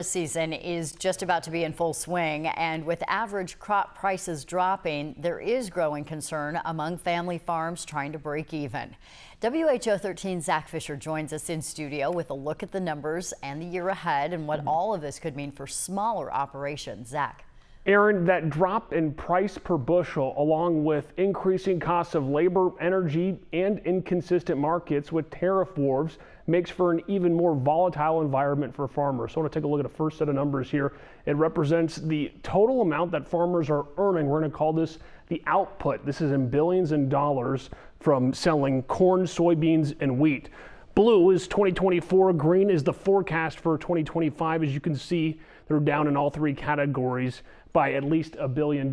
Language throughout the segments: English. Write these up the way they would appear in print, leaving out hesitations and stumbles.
Season is just about to be in full swing, and with average crop prices dropping, there is growing concern among family farms trying to break even. WHO 13's Zach Fisher joins us in studio with a look at the numbers and the year ahead and what all of this could mean for smaller operations. Zach. Aaron, that drop in price per bushel, along with increasing costs of labor, energy, and inconsistent markets with tariff wars, makes for an even more volatile environment for farmers. So I want to take a look at the first set of numbers here. It represents the total amount that farmers are earning. We're going to call this the output. This is in billions in dollars from selling corn, soybeans, and wheat. Blue is 2024, green is the forecast for 2025. As you can see, they're down in all three categories by at least $1 billion.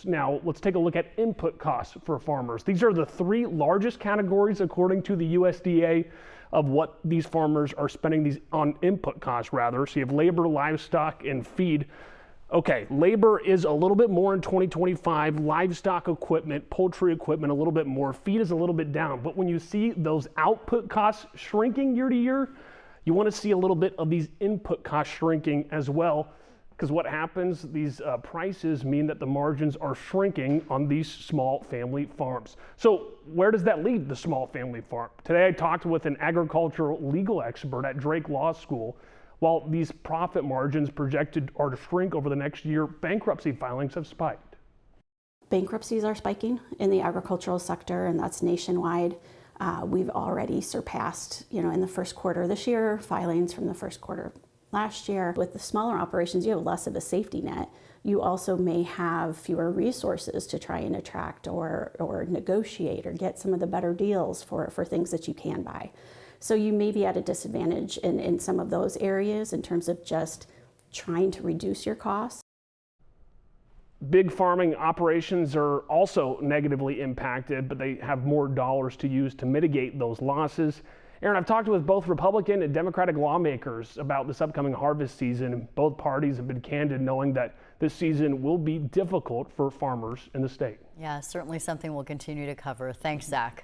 Now, let's take a look at input costs for farmers. These are the three largest categories, according to the USDA, of what these farmers are spending these on input costs, rather. So you have labor, livestock, and feed. Okay, labor is a little bit more in 2025, livestock equipment, poultry equipment a little bit more, feed is a little bit down. But when you see those output costs shrinking year to year, you want to see a little bit of these input costs shrinking as well, because what happens, these prices mean that the margins are shrinking on these small family farms. So where does that leave the small family farm? Today I talked with an agricultural legal expert at Drake Law School. While these profit margins projected are to shrink over the next year, bankruptcy filings have spiked. Bankruptcies are spiking in the agricultural sector, and that's nationwide. We've already surpassed, in the first quarter this year, filings from the first quarter last year. With the smaller operations, you have less of a safety net. You also may have fewer resources to try and attract or negotiate or get some of the better deals for things that you can buy. So you may be at a disadvantage in some of those areas in terms of just trying to reduce your costs. Big farming operations are also negatively impacted, but they have more dollars to use to mitigate those losses. Aaron, I've talked with both Republican and Democratic lawmakers about this upcoming harvest season. Both parties have been candid, knowing that this season will be difficult for farmers in the state. Yeah, certainly something we'll continue to cover. Thanks, Zach.